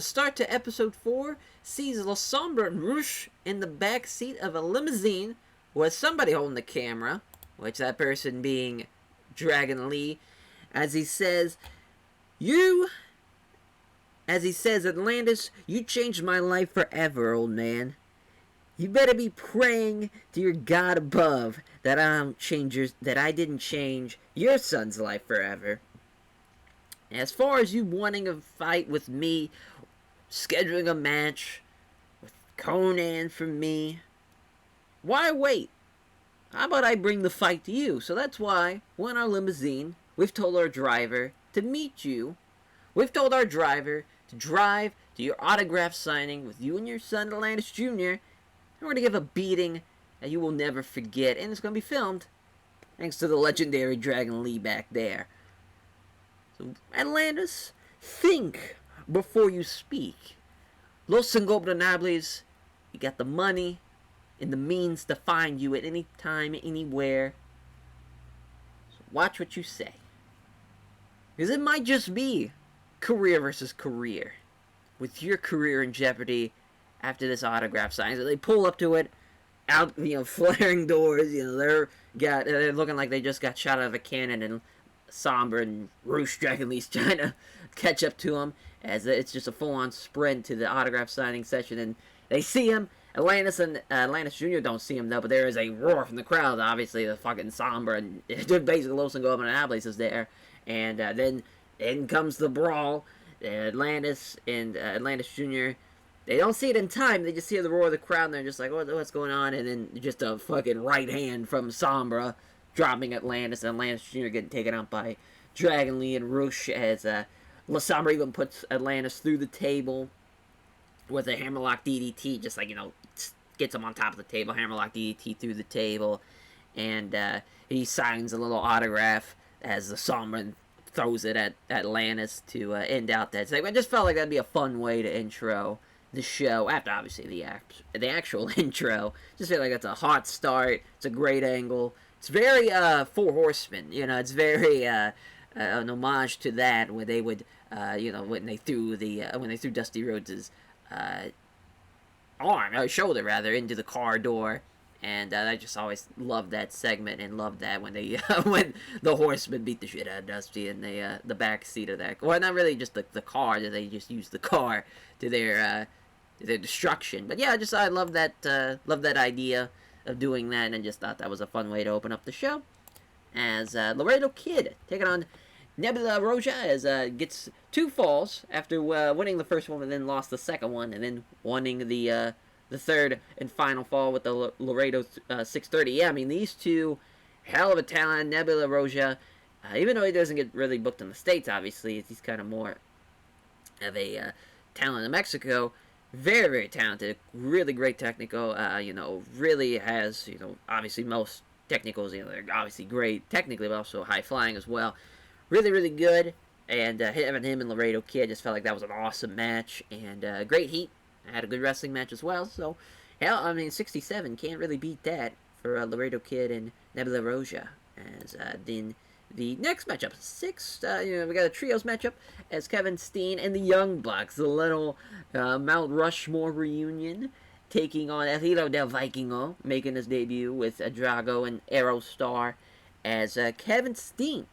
The start to episode 4 sees La Sombra and Rouge in the back seat of a limousine with somebody holding the camera, which that person being Dragon Lee, as he says, Atlantis, you changed my life forever, old man. You better be praying to your God above that I didn't change your son's life forever. As far as you wanting a fight with me, scheduling a match with Conan for me, why wait? How about I bring the fight to you? So that's why, we're in our limousine, we've told our driver to meet you. We've told our driver to drive to your autograph signing with you and your son, Atlantis Jr., and we're going to give a beating that you will never forget, and it's going to be filmed thanks to the legendary Dragon Lee back there. So, Atlantis, think before you speak. Los Ingobernables, you got the money and the means to find you at any time, anywhere. So watch what you say. Because it might just be career versus career, with your career in jeopardy after this autograph signing. So they pull up to it, out, flaring doors. They're looking like they just got shot out of a cannon, and Sombra and Rouge Dragon Lee's trying to catch up to him, as it's just a full-on sprint to the autograph signing session, and they see him. Atlantis and Atlantis Jr. don't see him, though, but there is a roar from the crowd. Obviously, the fucking Sombra and basically Los Ingobernables is there, and then in comes the brawl. Atlantis and Atlantis Jr., they don't see it in time. They just hear the roar of the crowd, and they're just like, what's going on? And then just a fucking right hand from Sombra dropping Atlantis, and Atlantis Jr. getting taken out by Dragon Lee and Rouge, as La Sombra even puts Atlantis through the table with a hammerlock DDT, just like, gets him on top of the table, hammerlock DDT through the table, and he signs a little autograph as the Sombra throws it at Atlantis to end out that segment. I just felt like that'd be a fun way to intro the show, after obviously the actual intro. Just feel like that's a hot start. It's a great angle. It's very Four Horsemen. It's very an homage to that, where they would when they threw Dusty Rhodes' shoulder rather, into the car door. And I just always loved that segment, and loved that when they when the Horsemen beat the shit out of Dusty in the back seat of that. Well, not really just the car. They just used the car to their destruction. But yeah, I love that idea of doing that, and I just thought that was a fun way to open up the show. As Laredo Kid taking on Nebula Roja, as gets 2 falls after winning the first one, and then lost the second one, and then winning the third and final fall with the Laredo 630. Yeah, I mean, these two, hell of a talent. Nebula Roja, even though he doesn't get really booked in the States, obviously, he's kind of more of a talent in Mexico. Very, very talented. Really great technical. Really has, obviously most technicals, they're obviously great technically, but also high flying as well. Really, really good. And having him and Laredo Kid, just felt like that was an awesome match. And great heat. Had a good wrestling match as well. So, hell, I mean, 67 can't really beat that for Laredo Kid and Nebula Roja. As then the next matchup, 6, we got a trios matchup as Kevin Steen and the Young Bucks, the little Mount Rushmore reunion, taking on El Hilo del Vikingo, making his debut with Drago and Aerostar, as Kevin Steen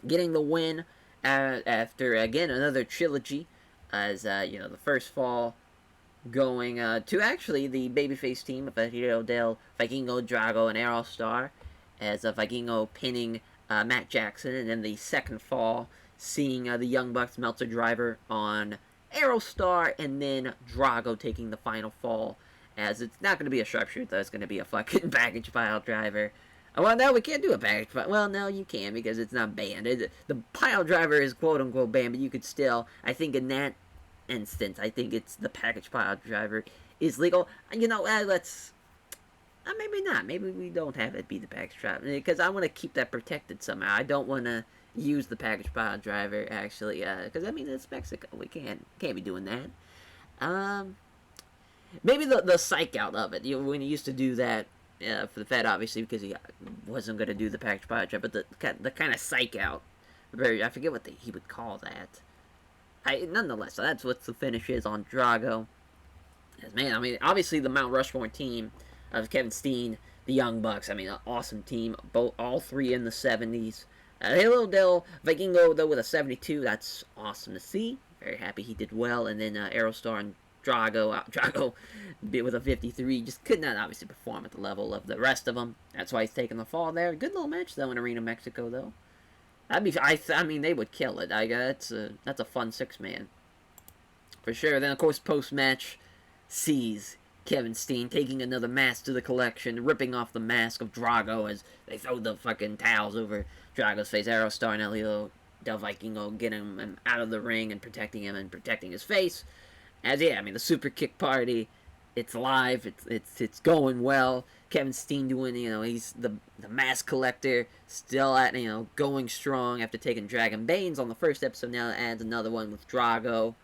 getting the win after, again, another trilogy, as, the first fall going to actually the babyface team of El Hilo del Vikingo, Drago, and Aerostar, as Vikingo pinning Matt Jackson, and then the second fall seeing the Young Bucks Meltzer Driver on Aerostar, and then Drago taking the final fall, as it's not going to be a sharpshooter, it's going to be a fucking package pile driver. Well, no, we can't do a package pile. Well, no, you can, because it's not banned. The pile driver is quote-unquote banned, but you could still, I think in that instance, I think it's the package pile driver is legal. Let's... maybe not. Maybe we don't have it be the package driver, because I want to keep that protected somehow. I don't want to use the package pile driver, actually, because, it's Mexico. We can't be doing that. Maybe the psych out of it. When he used to do that for the Fed, obviously, because he wasn't going to do the package pile driver, but the kind of psych out. I forget what he would call that. nonetheless, so that's what the finish is on Drago. Man, I mean, obviously the Mount Rushmore team of Kevin Steen, the Young Bucks. I mean, an awesome team. All three in the 70s. Halo Del Vikingo, though, with a 72. That's awesome to see. Very happy he did well. And then Aerostar and Drago with a 53. Just could not obviously perform at the level of the rest of them. That's why he's taking the fall there. Good little match, though, in Arena Mexico, though. I mean, they would kill it. That's a fun 6-man. For sure. Then, of course, post-match sees Kevin Steen taking another mask to the collection, ripping off the mask of Drago as they throw the fucking towels over Drago's face. Aerostar and Elio Del Vikingo getting him out of the ring and protecting him and protecting his face. As yeah, I mean the super kick party, it's live, it's going well. Kevin Steen doing, he's the mask collector, still at going strong after taking Dragon Banes on the first episode. Now adds another one with Drago,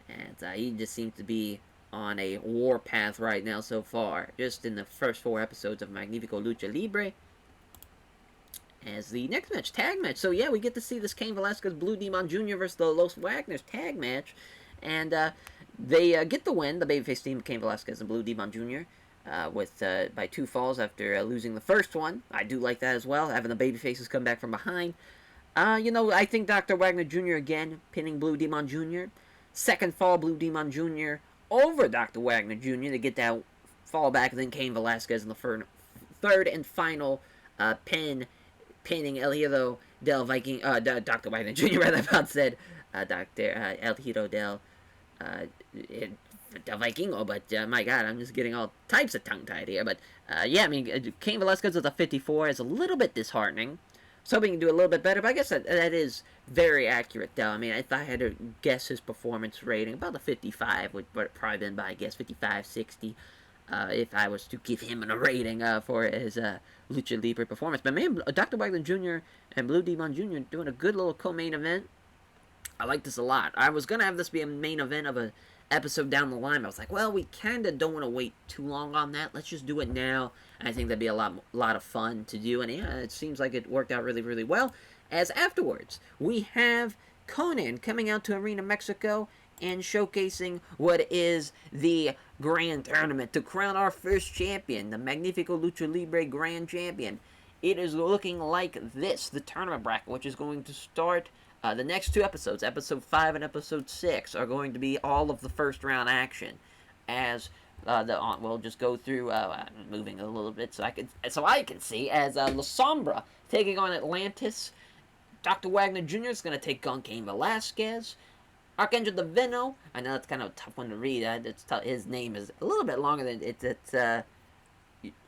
and he just seems to be on a war path right now so far. Just in the first 4 episodes of Magnífico Lucha Libre. As the next match, tag match. So yeah, we get to see this Cain Velasquez Blue Demon Jr. versus the Los Wagners tag match. And they get the win, the babyface team, Cain Velasquez and Blue Demon Jr. By 2 falls after losing the first one. I do like that as well, having the babyfaces come back from behind. I think Dr. Wagner Jr. again, pinning Blue Demon Jr. Second fall, Blue Demon Jr. over Dr. Wagner Jr. to get that fall back. And then Cain Velasquez in the third and final pinning El Hero del Viking, Dr. Wagner Jr. rather, about said Dr. El Hero del Vikingo, but my God, I'm just getting all types of tongue-tied here. But yeah, I mean, Cain Velasquez with a 54 is a little bit disheartening. So hoping he can do a little bit better, but I guess that is very accurate, though. I mean, if I had to guess his performance rating, about a 55 would probably been by, I guess, 55, 60, if I was to give him a rating for his Lucha Libre performance. But man, Dr. Wagner Jr. and Blue Demon Jr. doing a good little co-main event. I like this a lot. I was going to have this be a main event of an episode down the line. I was like, well, we kind of don't want to wait too long on that. Let's just do it now. And I think that'd be a lot of fun to do. And yeah, it seems like it worked out really, really well. As afterwards, we have Conan coming out to Arena Mexico and showcasing what is the Grand Tournament to crown our first champion, the Magnifico Lucha Libre Grand Champion. It is looking like this, the tournament bracket, which is going to start the next 2 episodes, episode 5 and episode 6, are going to be all of the first round action. As we'll just go through, moving a little bit so I can see, as La Sombra taking on Atlantis. Dr. Wagner Jr. is going to take on Cain Velasquez. Archangel Divino, I know that's kind of a tough one to read. His name is a little bit longer than it's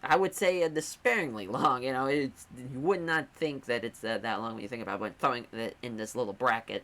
I would say despairingly long. You would not think that it's that long when you think about it, but throwing it in this little bracket,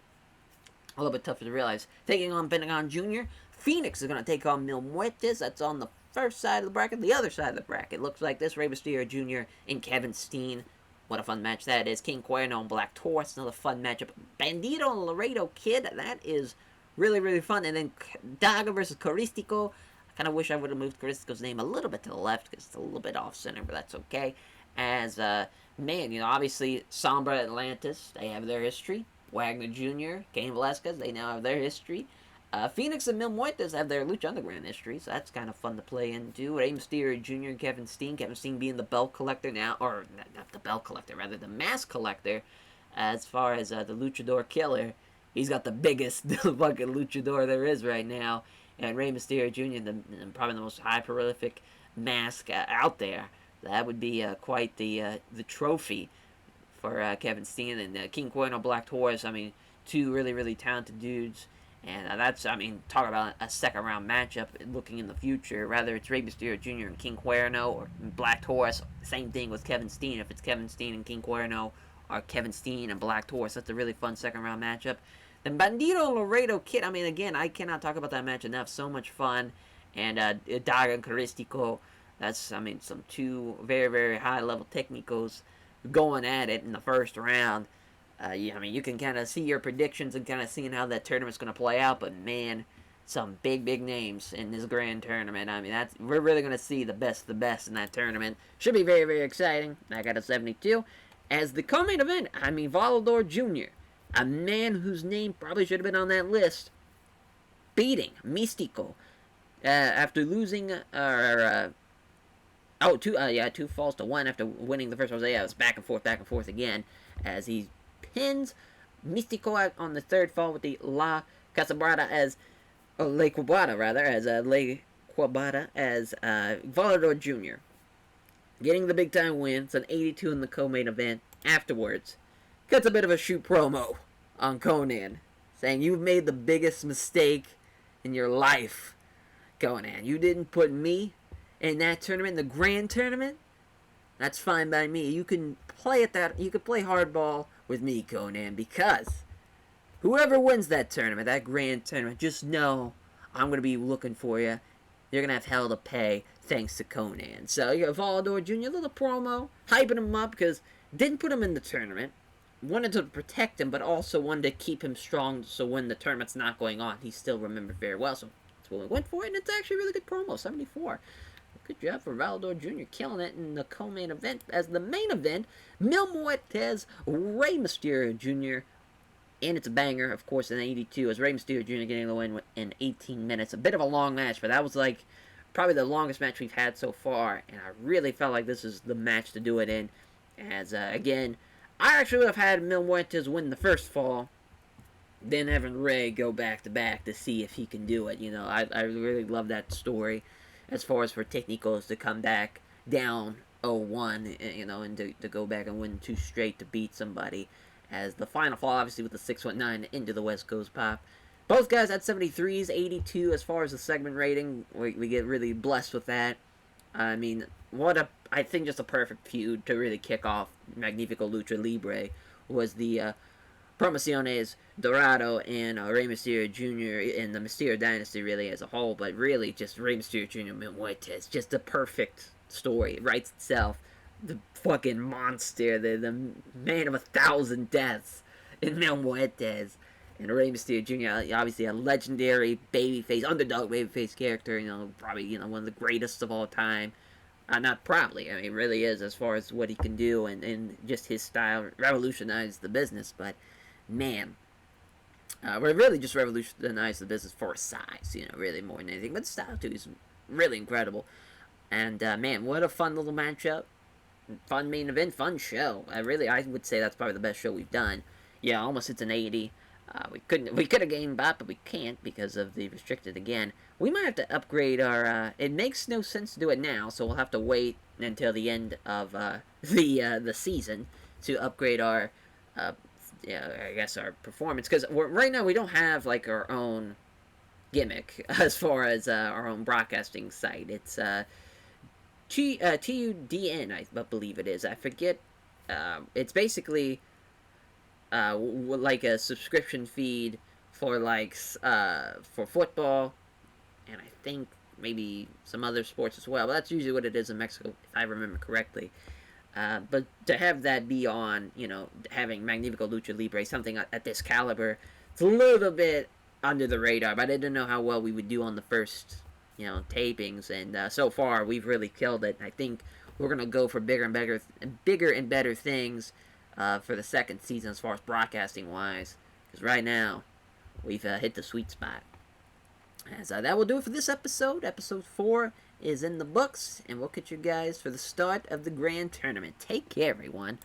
a little bit tougher to realize. Taking on Pentagon Jr., Phoenix is going to take on Mil Muertes. That's on the first side of the bracket. The other side of the bracket looks like this: Rey Mysterio Jr. and Kevin Steen. What a fun match that is. King Cuerno and Black Taurus, another fun matchup. Bandito and Laredo Kid, that is really, really fun. And then Daga versus Caristico. I kind of wish I would have moved Caristico's name a little bit to the left because it's a little bit off-center, but that's okay. As, man, obviously, Sombra Atlantis, they have their history. Wagner Jr., Cain Velasquez, they now have their history. Phoenix and Mil Muertes have their Lucha Underground history, so that's kind of fun to play into. Rey Mysterio Jr. and Kevin Steen being the belt collector now, or not the belt collector, rather the mask collector. As far as the Luchador Killer, he's got the biggest fucking Luchador there is right now. And Rey Mysterio Jr., probably the most high prolific mask out there. That would be quite the trophy for Kevin Steen. And King Cuerno, Black Taurus, I mean, 2 really, really talented dudes. And that's, I mean, talk about a second round matchup looking in the future. Rather it's Rey Mysterio Jr. and King Cuerno or Black Taurus. Same thing with Kevin Steen. If it's Kevin Steen and King Cuerno or Kevin Steen and Black Taurus, that's a really fun second round matchup. Then Bandito and Laredo Kid, I mean, again, I cannot talk about that match enough. So much fun. And Daga and Caristico, that's, I mean, some 2 very, very high level technicos going at it in the first round. Yeah, I mean, you can kind of see your predictions and kind of seeing how that tournament's going to play out, but man, some big, big names in this grand tournament. I mean, we're really going to see the best in that tournament. Should be very, very exciting. I got a 72. As the co-main event, I mean, Volador Jr. A man whose name probably should have been on that list, beating Mystico after losing two falls to one after winning the first one. Yeah, it was back and forth again as he pins Mystico out on the third fall with the La Casabrada as Le Quabrada rather as Le Quabrada as Volador Jr. getting the big time win. It's an 82 in the co-main event. Afterwards, cuts a bit of a shoot promo on Konnan, saying you've made the biggest mistake in your life, Konnan. You didn't put me in that tournament, the grand tournament. That's fine by me. You can play at that. You can play hardball with me, Konnan, because whoever wins that tournament, that grand tournament, just know I'm gonna be looking for you. You're gonna have hell to pay, thanks to Konnan. So you got Volador Jr. little promo, hyping him up because didn't put him in the tournament. Wanted to protect him, but also wanted to keep him strong so when the tournament's not going on, he still remembered very well. So that's what we went for, and it's actually a really good promo, 74. Good job for Volador Jr. killing it in the co-main event. As the main event, Mil Muertes, Rey Mysterio Jr., and it's a banger, of course, in 82, as Rey Mysterio Jr. getting the win in 18 minutes. A bit of a long match, but that was like probably the longest match we've had so far, and I really felt like this is the match to do it in. As, again, I actually would have had Mil Muertes win the first fall, then having Rey go back-to-back to see if he can do it. You know, I really love that story as far as for Technicos to come back down 0-1, you know, and to go back and win 2 straight to beat somebody. As the final fall, obviously, with the 619 into the West Coast pop. Both guys had 73s, 82 as far as the segment rating. We get really blessed with that. I mean, I think just a perfect feud to really kick off Magnifico Lucha Libre was the Promociones Dorado and Rey Mysterio Jr. and the Mysterio Dynasty really as a whole, but really just Rey Mysterio Jr. Mil Muertes, just a perfect story. It writes itself. The fucking monster, the man of 1,000 deaths in Mil Muertes. And Rey Mysterio Jr., obviously a legendary babyface, underdog babyface character, you know, probably, you know, one of the greatest of all time. Not probably, I mean, really is as far as what he can do and just his style revolutionized the business. But, man, we really just revolutionized the business for size, you know, really more than anything. But the style, too, is really incredible. And, man, what a fun little matchup. Fun main event, fun show. I would say that's probably the best show we've done. Yeah, almost hits an 80. We could have gained back, but we can't because of the restricted again. We might have to upgrade our. It makes no sense to do it now, so we'll have to wait until the end of the season to upgrade our. I guess our performance, because right now we don't have like our own gimmick as far as our own broadcasting site. It's TUDN, I believe it is. I forget. It's basically like a subscription feed for for football, and I think maybe some other sports as well. But that's usually what it is in Mexico, if I remember correctly. But to have that be on, you know, having Magnifico Lucha Libre, something at this caliber, it's a little bit under the radar. But I didn't know how well we would do on the first, you know, tapings, and so far we've really killed it. I think we're gonna go for bigger and better things for the second season as far as broadcasting wise, because right now we've hit the sweet spot. As that will do it for this episode. Episode 4 is in the books, and we'll catch you guys for the start of the grand tournament. Take care, everyone.